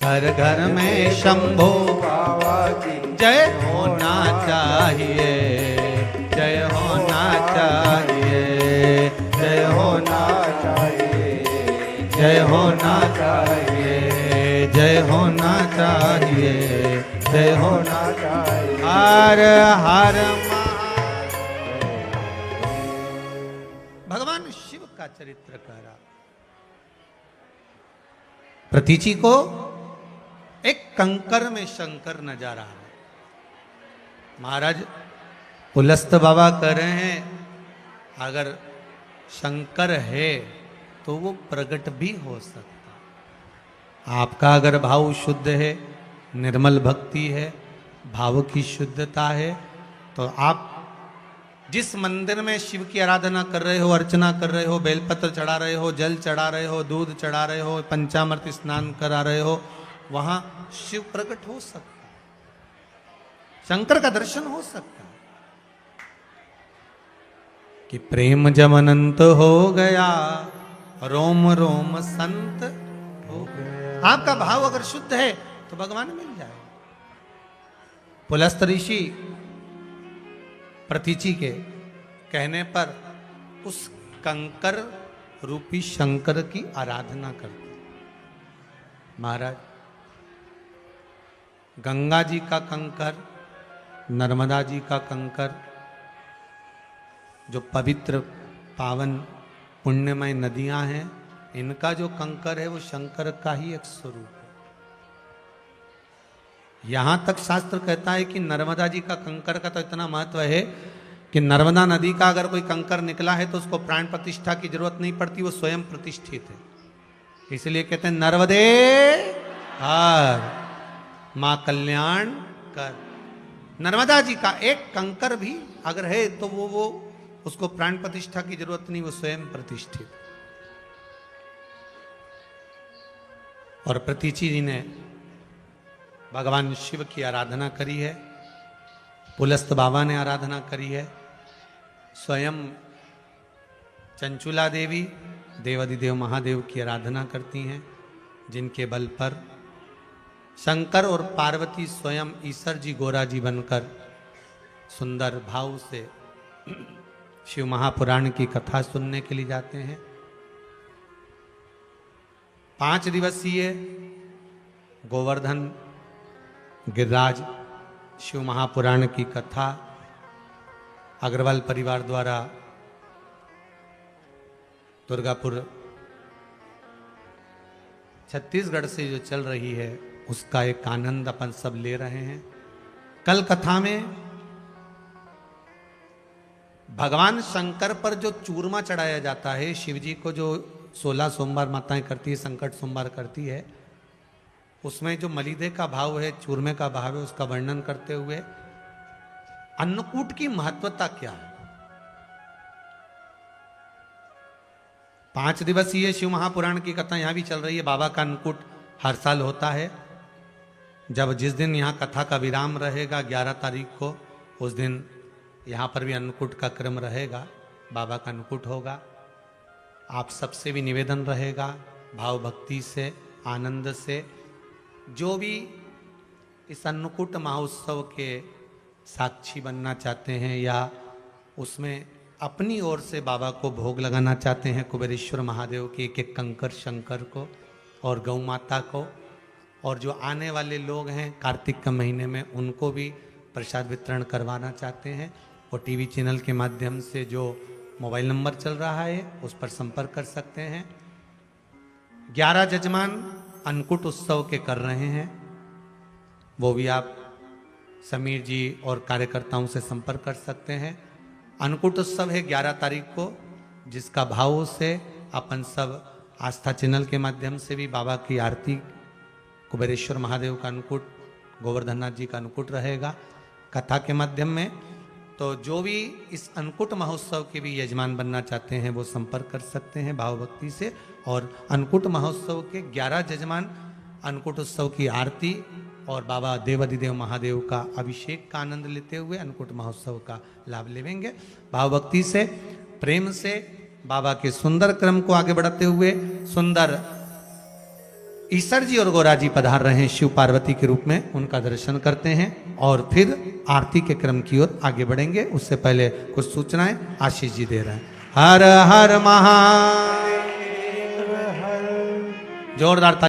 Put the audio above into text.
घर घर में शंभो बाबा की जय होना चाहिए, जय होना चाहिए, जय होना चाहिए, जय होना चाहिए, जय होना चाहिए, जय होना चाहिए। हर हर भगवान शिव का चरित्र कह रहा। प्रतीचि को एक कंकर में शंकर नजर आ रहा है। महाराज पुलस्त बाबा कह रहे हैं अगर शंकर है तो वो प्रकट भी हो सकता है। आपका अगर भाव शुद्ध है, निर्मल भक्ति है, भाव की शुद्धता है, तो आप जिस मंदिर में शिव की आराधना कर रहे हो, अर्चना कर रहे हो, बेलपत्र चढ़ा रहे हो, जल चढ़ा रहे हो, दूध चढ़ा रहे हो, पंचामृत स्नान करा रहे हो, वहां शिव प्रकट हो सकता है, शंकर का दर्शन हो सकता है। कि प्रेम जब अनंत हो गया, रोम रोम संत हो गया। आपका भाव अगर शुद्ध है तो भगवान मिल जाए। पुलस्त ऋषि प्रतीचि के कहने पर उस कंकर रूपी शंकर की आराधना करते। महाराज गंगा जी का कंकर, नर्मदा जी का कंकर, जो पवित्र पावन पुण्यमय नदियां हैं, इनका जो कंकर है वो शंकर का ही एक स्वरूप है। यहां तक शास्त्र कहता है कि नर्मदा जी का कंकर का तो इतना महत्व है कि नर्मदा नदी का अगर कोई कंकर निकला है तो उसको प्राण प्रतिष्ठा की जरूरत नहीं पड़ती, वो स्वयं प्रतिष्ठित है। इसलिए कहते हैं नर्मदे हर मां कल्याण कर। नर्मदा जी का एक कंकर भी अगर है तो वो उसको प्राण प्रतिष्ठा की जरूरत नहीं, वो स्वयं प्रतिष्ठित। और प्रतीचि जी ने भगवान शिव की आराधना करी है, पुलस्त बाबा ने आराधना करी है, स्वयं चंचुला देवी देवादिदेव महादेव की आराधना करती हैं, जिनके बल पर शंकर और पार्वती स्वयं ईश्वर जी गोरा जी बनकर सुंदर भाव से शिव महापुराण की कथा सुनने के लिए जाते हैं। 5 दिवसीय गोवर्धन गिरिराज शिव महापुराण की कथा अग्रवाल परिवार द्वारा दुर्गापुर छत्तीसगढ़ से जो चल रही है, उसका एक आनंद अपन सब ले रहे हैं। कल कथा में भगवान शंकर पर जो चूरमा चढ़ाया जाता है, शिव जी को जो 16 सोमवार माताएं करती है, संकट सोमवार करती है, उसमें जो मलिदे का भाव है, चूरमे का भाव है, उसका वर्णन करते हुए अन्नकूट की महत्वता क्या है। 5 दिवसीय शिव महापुराण की कथा यहां भी चल रही है। बाबा का अन्नकूट हर साल होता है। जब जिस दिन यहां कथा का विराम रहेगा 11 तारीख को, उस दिन यहां पर भी अन्नकूट का क्रम रहेगा, बाबा का अन्नकूट होगा। आप सबसे भी निवेदन रहेगा भाव भक्ति से, आनंद से, जो भी इस अन्नकूट महोत्सव के साक्षी बनना चाहते हैं या उसमें अपनी ओर से बाबा को भोग लगाना चाहते हैं, कुबेरेश्वर महादेव के एक एक कंकर शंकर को और गौ माता को, और जो आने वाले लोग हैं कार्तिक के महीने में उनको भी प्रसाद वितरण करवाना चाहते हैं, वो टीवी चैनल के माध्यम से जो मोबाइल नंबर चल रहा है उस पर संपर्क कर सकते हैं। 11 जजमान अन्नकूट उत्सव के कर रहे हैं, वो भी आप समीर जी और कार्यकर्ताओं से संपर्क कर सकते हैं। अन्नकूट उत्सव है 11 तारीख को, जिसका भाव से अपन सब आस्था चैनल के माध्यम से भी बाबा की आरती, कुबेरेश्वर महादेव का अन्नकूट, गोवर्धननाथ जी का अन्नकूट रहेगा कथा के माध्यम में। तो जो भी इस अन्नकूट महोत्सव के भी यजमान बनना चाहते हैं वो संपर्क कर सकते हैं भाव भक्ति से। और अन्नकूट महोत्सव के 11 जजमान अन्नकूट उत्सव की आरती और बाबा देवादिदेव महादेव का अभिषेक का आनंद लेते हुए अन्नकूट महोत्सव का लाभ लेंगे। भाव भक्ति से, प्रेम से बाबा के सुंदर क्रम को आगे बढ़ाते हुए सुंदर ईश्वर जी और गौरा जी पधार रहे हैं शिव पार्वती के रूप में, उनका दर्शन करते हैं और फिर आरती के क्रम की ओर आगे बढ़ेंगे। उससे पहले कुछ सूचनाएं आशीष जी दे रहे हैं। हर हर महादेव, जोरदार